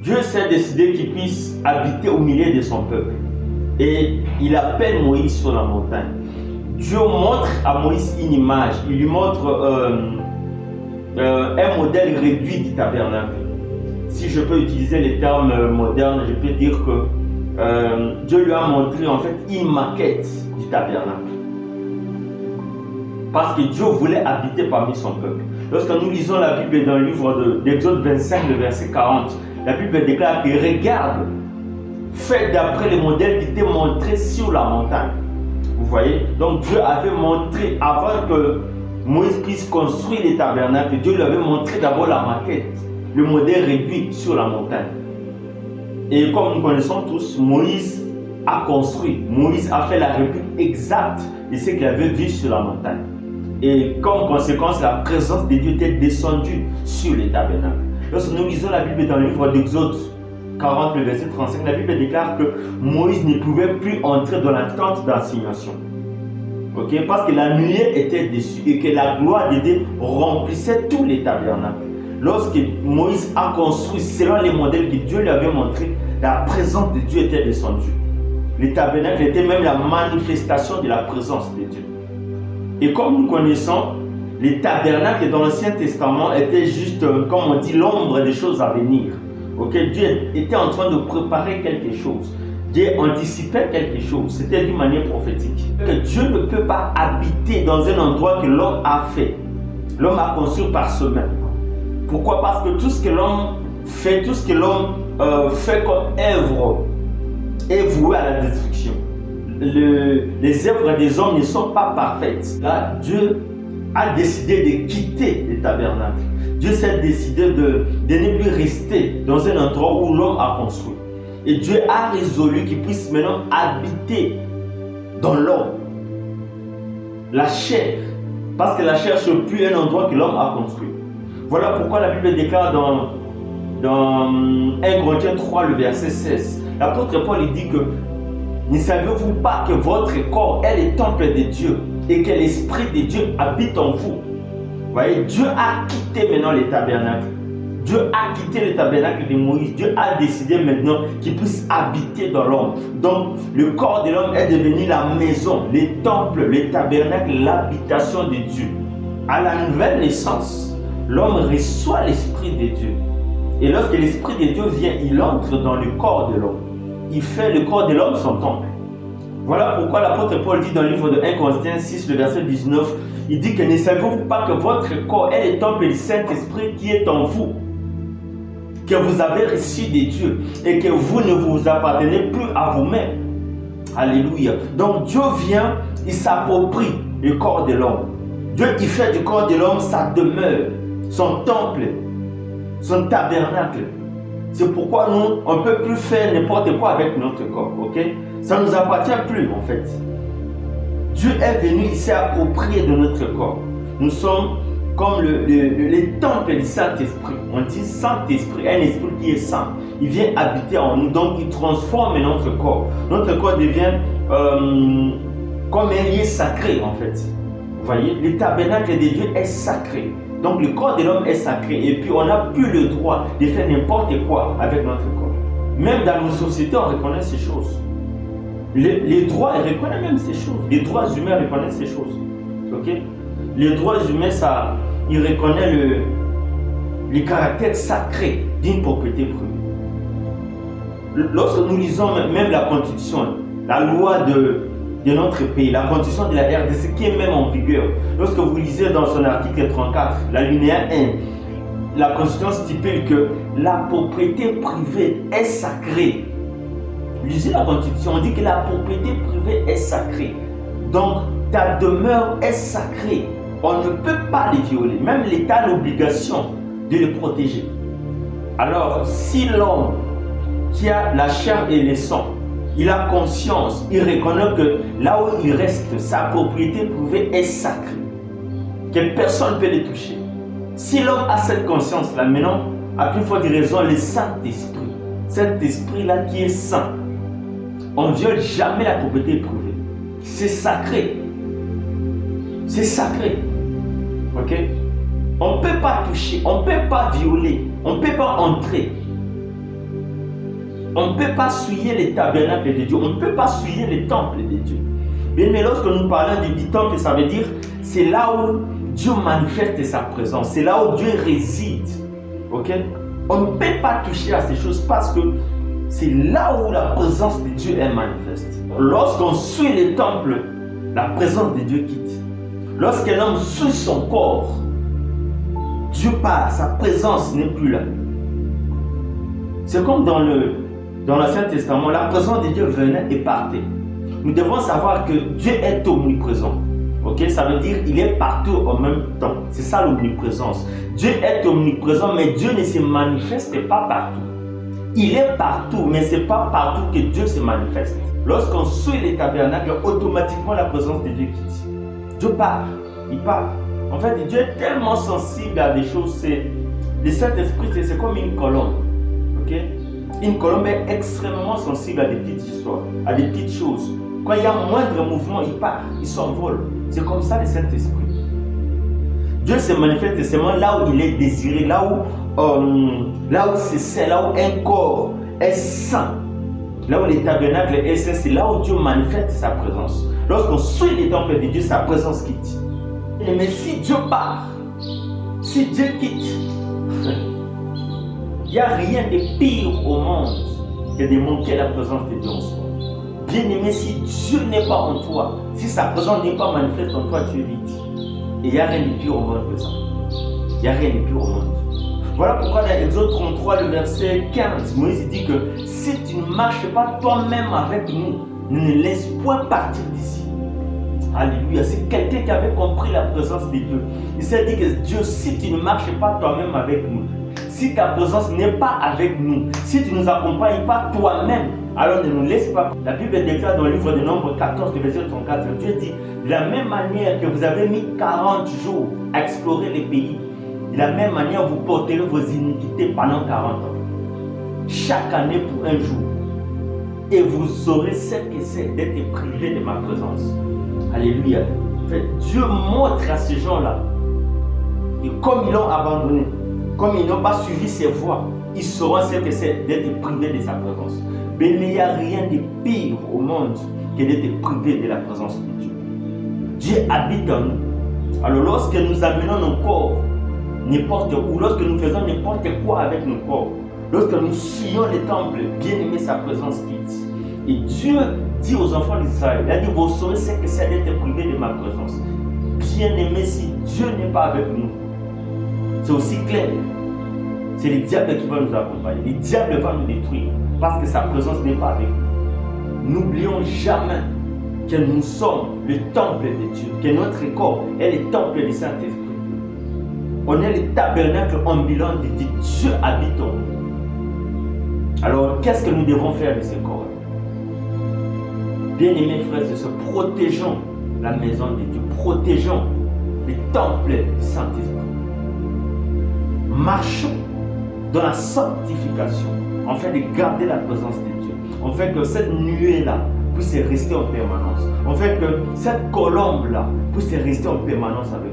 Dieu s'est décidé qu'il puisse habiter au milieu de son peuple. Et il appelle Moïse sur la montagne. Dieu montre à Moïse une image. Il lui montre un modèle réduit du tabernacle. Si je peux utiliser les termes modernes, je peux dire que Dieu lui a montré en fait une maquette du tabernacle. Parce que Dieu voulait habiter parmi son peuple. Lorsque nous lisons la Bible dans le livre d'Exode 25, le verset 40, la Bible déclare que regarde, fait d'après les modèles qui étaient montrés sur la montagne. Vous voyez? Donc Dieu avait montré, avant que Moïse puisse construire les tabernacles, Dieu lui avait montré d'abord la maquette, le modèle réduit sur la montagne. Et comme nous connaissons tous, Moïse a construit, Moïse a fait la réplique exacte de ce qu'il avait vu sur la montagne. Et comme conséquence, la présence de Dieu était descendue sur les tabernacles. Lorsque nous lisons la Bible dans le livre d'Exode 40, le verset 35, la Bible déclare que Moïse ne pouvait plus entrer dans la tente d'assignation. Okay? Parce que la nuée était dessus et que la gloire de Dieu remplissait tous les tabernacles. Lorsque Moïse a construit selon les modèles que Dieu lui avait montrés, la présence de Dieu était descendue. Les tabernacles étaient même la manifestation de la présence de Dieu. Et comme nous connaissons, les tabernacles dans l'Ancien Testament étaient juste, comme on dit, l'ombre des choses à venir. Okay? Dieu était en train de préparer quelque chose. Dieu anticipait quelque chose. C'était d'une manière prophétique. Que Dieu ne peut pas habiter dans un endroit que l'homme a fait. L'homme a construit par soi-même. Pourquoi? Parce que tout ce que l'homme fait, tout ce que l'homme fait comme œuvre est voué à la destruction. Les œuvres des hommes ne sont pas parfaites. Là, Dieu a décidé de quitter les tabernacles. Dieu s'est décidé de ne plus rester dans un endroit où l'homme a construit. Et Dieu a résolu qu'il puisse maintenant habiter dans l'homme. La chair. Parce que la chair n'est plus un endroit que l'homme a construit. Voilà pourquoi la Bible déclare dans 1 Corinthiens 3, le verset 16. L'apôtre Paul il dit que ne savez-vous pas que votre corps est le temple de Dieu et que l'Esprit de Dieu habite en vous? Vous voyez, Dieu a quitté maintenant les tabernacles. Dieu a quitté le tabernacle de Moïse. Dieu a décidé maintenant qu'il puisse habiter dans l'homme. Donc, le corps de l'homme est devenu la maison, les temples, les tabernacles, l'habitation de Dieu. À la nouvelle naissance, l'homme reçoit l'Esprit de Dieu. Et lorsque l'Esprit de Dieu vient, il entre dans le corps de l'homme. Il fait le corps de l'homme son temple. Voilà pourquoi l'apôtre Paul dit dans le livre de 1 Corinthiens 6, le verset 19, il dit que ne savez-vous pas que votre corps est le temple du Saint-Esprit qui est en vous, que vous avez reçu de Dieu et que vous ne vous appartenez plus à vous-même. Alléluia. Donc Dieu vient, il s'approprie le corps de l'homme. Dieu, il fait du corps de l'homme sa demeure, son temple, son tabernacle. C'est pourquoi nous, on ne peut plus faire n'importe quoi avec notre corps, ok? Ça ne nous appartient plus, en fait. Dieu est venu, il s'est approprié de notre corps. Nous sommes comme les temples du Saint-Esprit. On dit Saint-Esprit, un esprit qui est saint. Il vient habiter en nous, donc il transforme notre corps. Notre corps devient comme un lieu sacré, en fait. Vous voyez, le tabernacle de Dieu est sacré. Donc le corps de l'homme est sacré et puis on n'a plus le droit de faire n'importe quoi avec notre corps. Même dans nos sociétés, on reconnaît ces choses. Les droits, ils reconnaissent même ces choses. Les droits humains reconnaissent ces choses. Okay? Les droits humains, ça, ils reconnaissent le caractère sacré d'une propriété privée. Lorsque nous lisons même la Constitution, la loi de notre pays, la constitution de la RDC qui est même en vigueur. Lorsque vous lisez dans son article 34, l'alinéa 1, la constitution stipule que la propriété privée est sacrée. Lisez la constitution, on dit que la propriété privée est sacrée. Donc ta demeure est sacrée. On ne peut pas les violer. Même l'État a l'obligation de les protéger. Alors si l'homme qui a la chair et le sang, il a conscience, il reconnaît que là où il reste, sa propriété privée est sacrée, que personne ne peut les toucher. Si l'homme a cette conscience-là, maintenant, à plus forte raison, le Saint-Esprit, cet esprit-là qui est saint, on ne viole jamais la propriété privée. C'est sacré. C'est sacré. Ok? On ne peut pas toucher, on ne peut pas violer, on ne peut pas entrer. On ne peut pas souiller les tabernacles de Dieu, on ne peut pas souiller les temples de Dieu. Bien, mais lorsque nous parlons du temple, ça veut dire c'est là où Dieu manifeste sa présence, c'est là où Dieu réside. Ok? On ne peut pas toucher à ces choses parce que c'est là où la présence de Dieu est manifeste. Lorsqu'on suit les temples, la présence de Dieu quitte. Lorsqu'un homme suit son corps, Dieu part, sa présence n'est plus là. C'est comme dans l'Ancien Testament, la présence de Dieu venait et partait. Nous devons savoir que Dieu est omniprésent. Ok, ça veut dire qu'il est partout en même temps. C'est ça l'omniprésence. Dieu est omniprésent, mais Dieu ne se manifeste pas partout. Il est partout, mais ce n'est pas partout que Dieu se manifeste. Lorsqu'on suit les tabernacles, automatiquement la présence de Dieu quitte. Dieu part, il part. En fait, Dieu est tellement sensible à des choses. Le Saint-Esprit, c'est comme une colombe. Okay? Une colombe est extrêmement sensible à des petites histoires, à des petites choses. Quand il y a moindre mouvement, il part, il s'envole. C'est comme ça le Saint-Esprit. Dieu se manifeste seulement là où il est désiré, là où c'est saint, là où un corps est saint, là où les tabernacles est saint, c'est là où Dieu manifeste sa présence. Lorsqu'on suit les temples de Dieu, sa présence quitte. Mais si Dieu part, si Dieu quitte, il n'y a rien de pire au monde que de manquer la présence de Dieu en soi. Bien-aimé, si Dieu n'est pas en toi, si sa présence n'est pas manifeste en toi, tu es vide. Et il n'y a rien de pire au monde que ça. Il n'y a rien de pire au monde. Voilà pourquoi dans Exode 33, le verset 15, Moïse dit que si tu ne marches pas toi-même avec nous, ne laisse point partir d'ici. Alléluia. C'est quelqu'un qui avait compris la présence de Dieu. Il s'est dit que Dieu, si tu ne marches pas toi-même avec nous, si ta présence n'est pas avec nous, si tu ne nous accompagnes pas toi-même, alors ne nous laisse pas. La Bible déclare dans le livre de Nombres 14, verset 34, Dieu dit, de la même manière que vous avez mis 40 jours à explorer les pays, de la même manière vous porterez vos iniquités pendant 40 ans. Chaque année pour un jour. Et vous saurez ce que c'est d'être privé de ma présence. Alléluia. En fait, Dieu montre à ces gens-là, et comme ils l'ont abandonné, comme ils n'ont pas suivi ses voies, ils sauront ce que c'est d'être privé de sa présence. Mais il n'y a rien de pire au monde que d'être privé de la présence de Dieu. Dieu habite en nous. Alors lorsque nous amenons nos corps n'importe où, lorsque nous faisons n'importe quoi avec nos corps, lorsque nous fuyons les temples, bien aimé, sa présence quitte. Et Dieu dit aux enfants d'Israël, il a dit, vous saurez ce que c'est d'être privé de ma présence. Bien aimé, si Dieu n'est pas avec nous, c'est aussi clair. C'est le diable qui va nous accompagner. Le diable va nous détruire parce que sa présence n'est pas avec nous. N'oublions jamais que nous sommes le temple de Dieu, que notre corps est le temple du Saint-Esprit. On est le tabernacle ambulant de Dieu. Dieu habite en nous. Alors, qu'est-ce que nous devons faire de ce corps? Bien-aimés frères et sœurs, protégeons la maison de Dieu, protégeons le temple du Saint-Esprit. Marchons dans la sanctification, afin de garder la présence de Dieu, afin que cette nuée-là puisse rester en permanence, afin que cette colombe-là puisse rester en permanence avec